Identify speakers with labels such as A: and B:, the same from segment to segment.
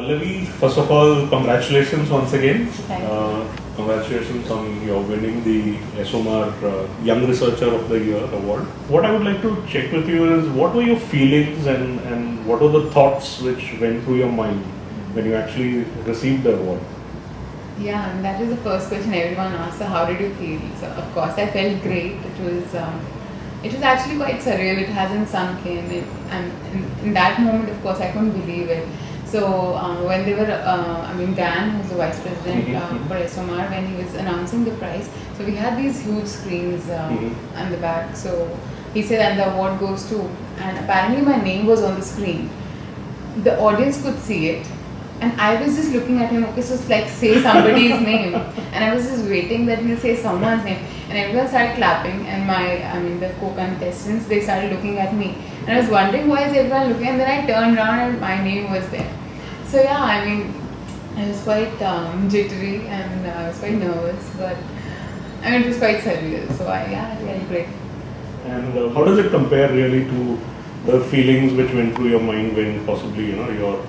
A: Pallavi, first of all, congratulations once again.
B: Thank you.
A: Congratulations on your winning the ESOMAR Young Researcher of the Year award. What I would like to check with you is what were your feelings and what were the thoughts which went through your mind when you actually received the award?
B: Yeah, and that is the first question everyone asks. So how did you feel? So of course I felt great. It was actually quite surreal. It hasn't sunk in. And in that moment, of course, I couldn't believe it. So when they were, Dan, who's the vice president for ESOMAR, when he was announcing the prize, so we had these huge screens on the back. So he said, and the award goes to, and apparently my name was on the screen. The audience could see it. And I was just looking at him, okay, so it's like say somebody's name. And I was just waiting that he'll say someone's name. And everyone started clapping and the co-contestants, they started looking at me. And I was wondering why is everyone looking, and then I turned around and my name was there. So yeah, I was quite jittery and I was quite nervous, but it was quite surreal. So I felt great.
A: And how does it compare really to the feelings which went through your mind when possibly, your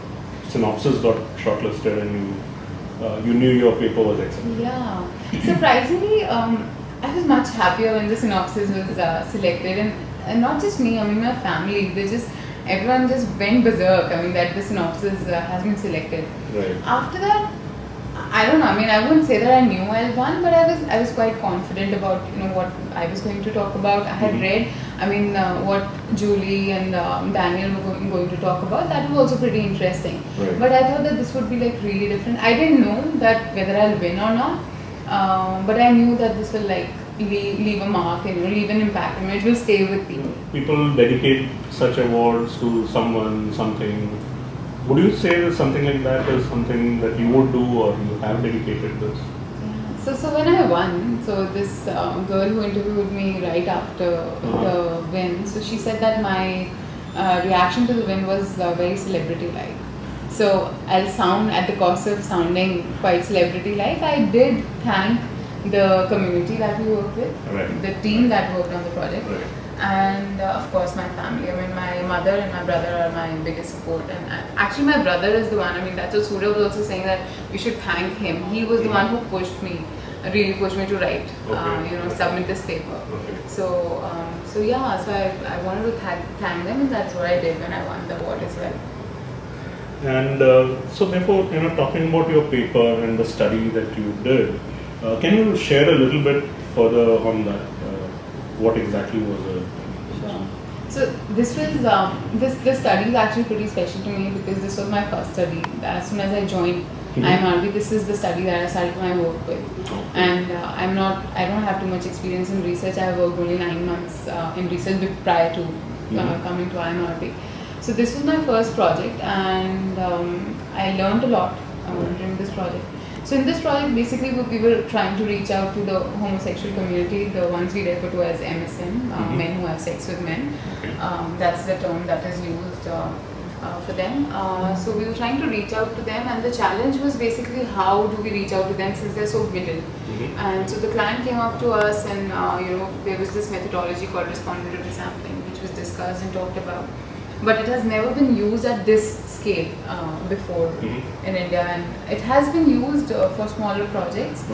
A: synopsis got shortlisted and you knew your paper was excellent?
B: Yeah, surprisingly, I was much happier when the synopsis was selected, and not just me. My family. Everyone just went berserk. That the synopsis has been selected.
A: Right.
B: After that, I don't know. I wouldn't say that I knew I won, but I was quite confident about what I was going to talk about. I had read. What Julie and Daniel were going to talk about, that was also pretty interesting.
A: Right.
B: But I thought that this would be really different. I didn't know that whether I'll win or not, but I knew that this will leave a mark and leave an impact. It will stay with people.
A: People dedicate such awards to someone, something. Would you say that something like that is something that you would do or you have dedicated this?
B: So when I won, so this girl who interviewed me right after the win, so she said that my reaction to the win was very celebrity-like. So I'll sound, at the cost of sounding quite celebrity-like, I did thank the community that we worked with, the team that worked on the project, and of course my family. My mother and my brother are my biggest support, and actually my brother is the one, that's what Surya was also saying, that we should thank him. He was the one who really pushed me to write, submit this paper. So I wanted to thank them, and that's what I did when I won the award as well.
A: And so therefore, talking about your paper and the study that you did, can you share a little bit further on that? What exactly was it?
B: Sure. So this was this study is actually pretty special to me because this was my first study. As soon as I joined IMRB, this is the study that I started my work with. And I don't have too much experience in research. I worked only 9 months in research prior to coming to IMRB. So this was my first project, and I learned a lot during this project. So in this project, basically we were trying to reach out to the homosexual community, the ones we refer to as MSM, men who have sex with men. That's the term that is used for them. So we were trying to reach out to them, and the challenge was basically how do we reach out to them since they're so hidden. And so the client came up to us, and there was this methodology called Respondent Driven Sampling, which was discussed and talked about. But it has never been used at this scale before in India, and it has been used for smaller projects.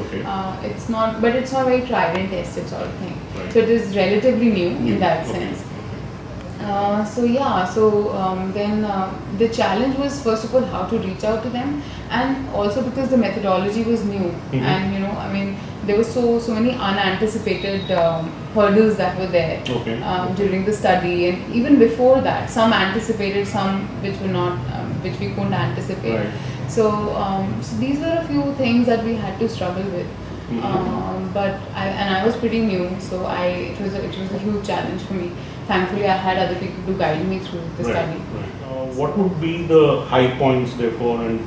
B: It's not very tried and tested sort of thing. So it is relatively new in that sense. Then the challenge was, first of all, how to reach out to them, and also because the methodology was new, and there were so many unanticipated hurdles that were there during the study, and even before that, some anticipated, some which were not, which we couldn't anticipate. So these were a few things that we had to struggle with. But I was pretty new, so it was a huge challenge for me. Thankfully, I had other people to guide me through the study.
A: What would be the high points, therefore, and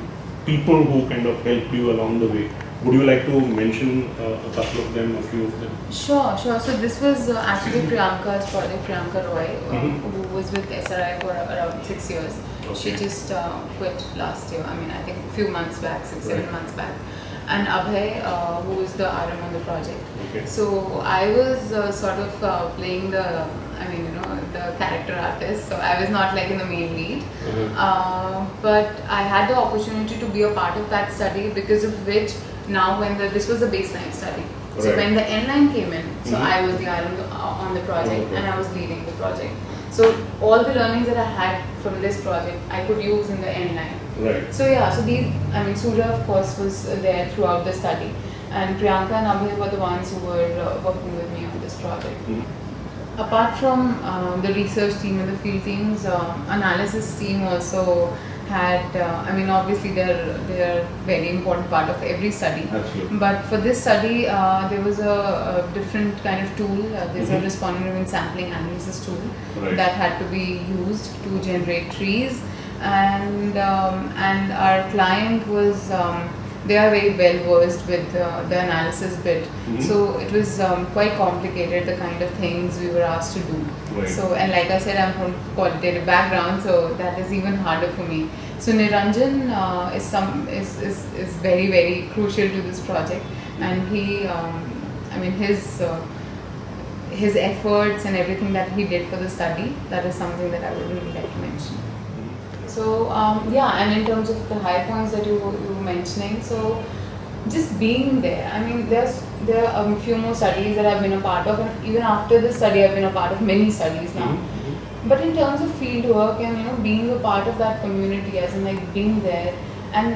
A: people who kind of helped you along the way? Would you like to mention a couple of them, a few of them?
B: Sure. So this was actually Priyanka's project, Priyanka Roy, who was with SRI for around 6 years. She just quit last year. I think a few months back, 6-7 months back. and Abhay, who is the RM on the project.
A: Okay.
B: So I was sort of playing the, the character artist. So I was not like in the main lead, but I had the opportunity to be a part of that study, because of which now this was the baseline study. So
A: Right.
B: when the end line came in, so I was the RM on the project, and I was leading the project. So all the learnings that I had from this project, I could use in the end line.
A: Right.
B: So yeah, so Surya of course was there throughout the study, and Priyanka and Abhay were the ones who were working with me on this project. Apart from the research team and the field teams, analysis team also had, obviously they're a very important part of every study.
A: Absolutely.
B: But for this study, there was a different kind of tool. There's a Respondent Driven Sampling analysis tool that had to be used to generate trees, and our client was. They are very well versed with the analysis bit, so it was quite complicated, the kind of things we were asked to do.
A: Right.
B: So, and like I said, I'm from qualitative background, so that is even harder for me. So Niranjan is very, very crucial to this project, and he, his efforts and everything that he did for the study, that is something that I would really like to mention. So and in terms of the high points that you were mentioning, so just being there. There are a few more studies that I've been a part of, and even after this study, I've been a part of many studies now. But in terms of field work and being a part of that community, as in like being there, and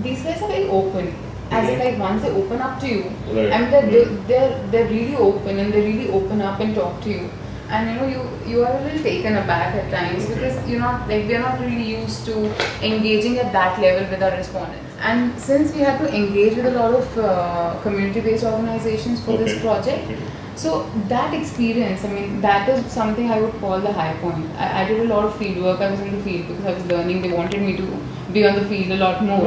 B: these guys are very open. As in like once they open up to you, they're really open, and they really open up and talk to you. And you are a little taken aback at times, because we're not really used to engaging at that level with our respondents. And since we had to engage with a lot of community-based organizations for this project, so that experience, that is something I would call the high point. I did a lot of field work. I was in the field because I was learning. They wanted me to be on the field a lot more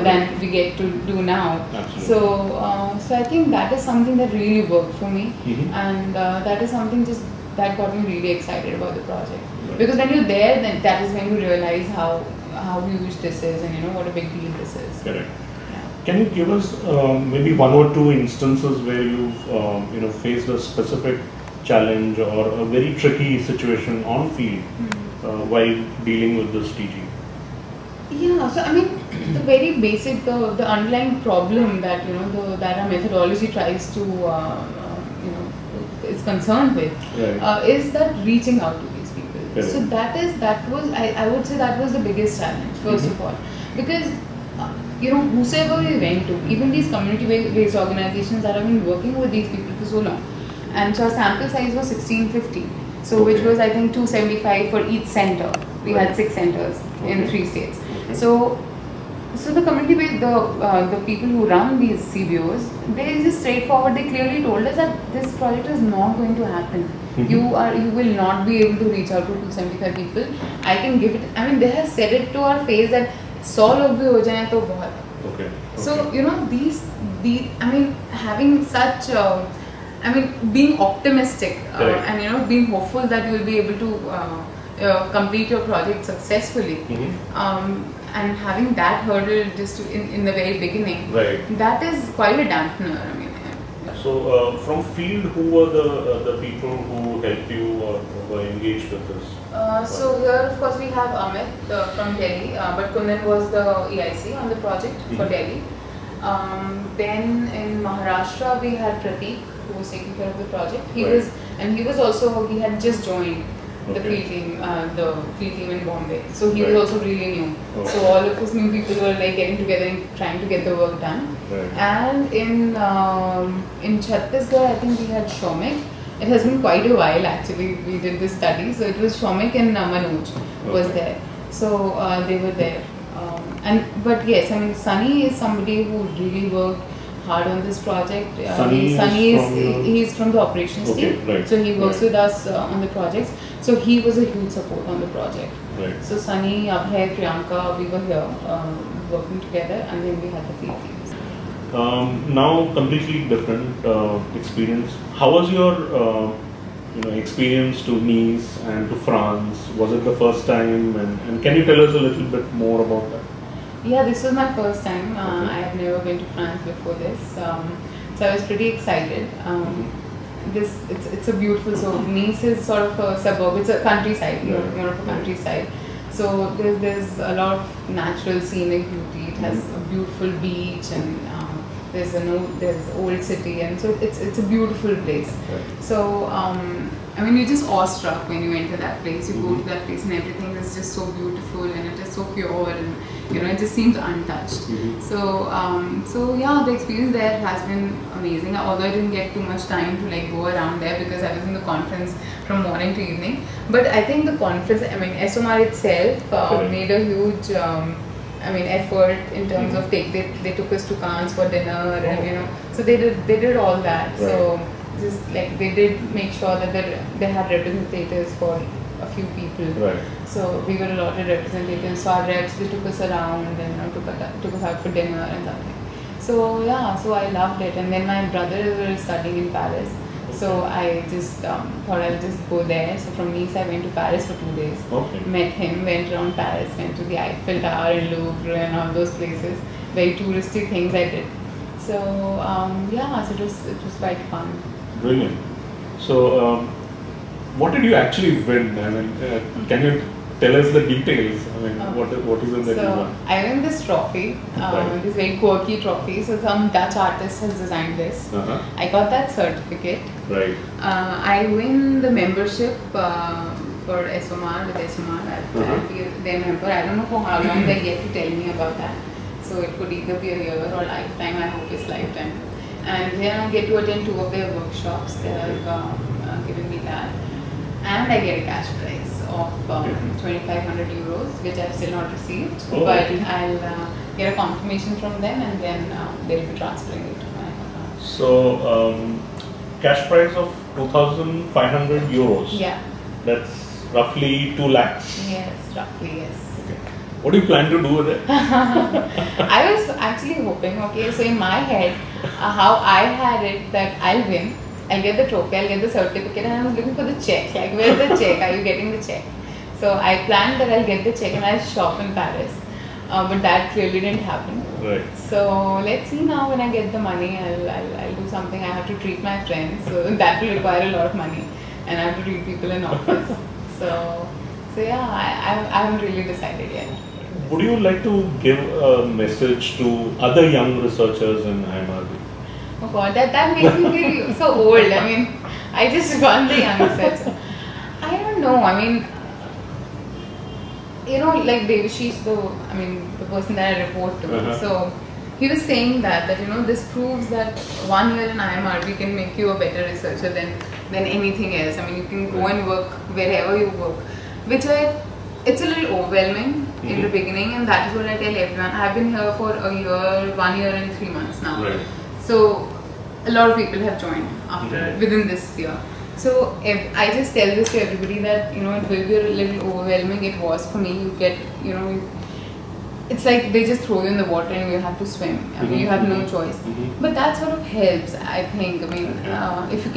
B: than we get to do now.
A: Absolutely.
B: So I think that is something that really worked for me, and that is something that got me really excited about the project. Because when you're there, then that is when you realize how huge this is, and what a big deal this is.
A: Correct. Can you give us maybe one or two instances where you've faced a specific challenge or a very tricky situation on field while dealing with this TG?
B: Yeah, so the very basic, the underlying problem that that our methodology tries to is concerned with is that reaching out to these people. So I would say that was the biggest challenge, first of all, because whosoever we went to, even these community-based organizations that have been working with these people for so long, and so our sample size was 1650, so which was I think 275 for each center. We had 6 centers in 3 states. So the community-based, the people who run these CBOs, they just straightforward, they clearly told us that this project is not going to happen. You will not be able to reach out to 275 people. I can give it, they have said it to our face that 100 log bhi ho jaye to bahut. So having such being optimistic and being hopeful that you will be able to complete your project successfully, and having that hurdle just in the very beginning, that is quite a dampener.
A: So from field, who were the people who helped you or were engaged with this?
B: So here of course we have Amit from Delhi, but Kundan was the EIC on the project for Delhi. Then in Maharashtra we had Prateek, who was taking care of the project. He had just joined the field team in Bombay. So he was also really new. So all of us new people were like getting together and trying to get the work done. And in Chhattisgarh, I think we had Shomik. It has been quite a while actually we did this study. So it was Shomik and Manoj was there. So they were there. But yes, Sunny is somebody who really worked hard on this project. He's from the operations team. So he works with us on the projects. So he was a huge support on the project. So Sunny, Abhay, Priyanka, we were here working together, and then we had the field teams.
A: Now completely different experience. How was your experience to Nice and to France? Was it the first time? And can you tell us a little bit more about that?
B: Yeah, this was my first time. I have never been to France before this, so I was pretty excited. It's a beautiful. So Nice is sort of a suburb. It's a countryside, more of a countryside. So there's a lot of natural scenic beauty. It has a beautiful beach and there's old city, and so it's a beautiful place. So I mean, you're just awestruck when you enter that place. You go to that place and everything is just so beautiful and it is so pure, and it just seems untouched. So yeah, the experience there has been amazing. Although I didn't get too much time to like go around there because I was in the conference from morning to evening. But I think the conference, I mean, ESOMAR itself made a huge effort in terms of they took us to Cannes for dinner, and so they did all that.
A: Right.
B: So just like they did make sure that they had representatives for a few people.
A: Right.
B: So we were allotted representatives. So our reps, they took us around and took us out for dinner and something. So yeah, so I loved it. And then my brother was studying in Paris. So I just thought I'll just go there. So from Nice I went to Paris for 2 days. Met him, went around Paris, went to the Eiffel Tower and Louvre and all those places. Very touristy things I did. So yeah, so it was quite fun.
A: Brilliant. So what did you actually win? I mean, can you tell us the details? I mean, what is it that you won?
B: I won this trophy, this very quirky trophy. So some Dutch artist has designed this. I got that certificate.
A: Right.
B: I win the membership for ESOMAR with ESOMAR. I'll be their member. I don't know for how long they get to tell me about that. So it could either be a year or lifetime. I hope it's lifetime. And then I get to attend 2 of their workshops. They have given me that. And I get a cash prize of 2,500 euros, which I've still not received. But I'll get a confirmation from them, and then they'll be transferring it to my account.
A: So cash prize of 2,500 euros.
B: Yeah.
A: That's roughly 2 lakhs.
B: Yes, roughly, yes.
A: What do you plan to do with it?
B: I was actually hoping, so in my head, how I had it that I'll win, I'll get the trophy, I'll get the certificate, and I was looking for the check. Like, where's the check? Are you getting the check? So I planned that I'll get the check and I'll shop in Paris. But that clearly didn't happen.
A: Right.
B: So let's see now when I get the money, I'll do something. I have to treat my friends, so that will require a lot of money, and I have to treat people in office. So yeah, I haven't really decided yet.
A: Would you like to give a message to other young researchers in IMRB?
B: Oh God, that makes me feel so old. I mean, I just won the young researcher. I don't know. I mean, like Devashish, the person that I report to. So he was saying that this proves that 1 year in IMRB can make you a better researcher than anything else. I mean, you can go and work wherever you work, which it's a little overwhelming in the beginning, and that is what I tell everyone. I've been here for a year, 1 year and 3 months now.
A: Right.
B: So a lot of people have joined within this year. So if I just tell this to everybody that it will be a little overwhelming. It was for me. You get it's like they just throw you in the water and you have to swim. I mean, you have no choice. But that sort of helps, I think. I mean, if you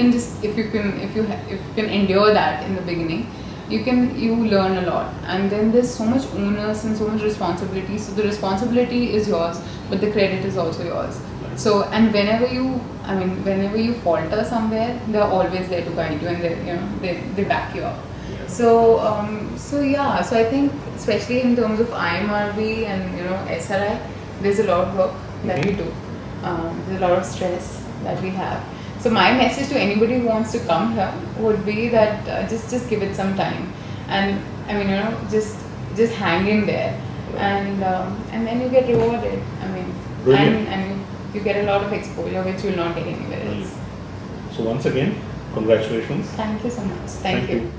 B: can endure that in the beginning, you learn a lot. And then there's so much onus and so much responsibility. So the responsibility is yours, but the credit is also yours. So, and whenever you falter somewhere, they're always there to guide you, and they back you up. So yeah, so I think especially in terms of IMRB and SRI, there's a lot of work that we do. There's a lot of stress that we have. So my message to anybody who wants to come here would be that just give it some time, and just hang in there, and then you get rewarded. I mean, and you get a lot of exposure which you will not get anywhere else.
A: So once again, congratulations.
B: Thank you so much. Thank you.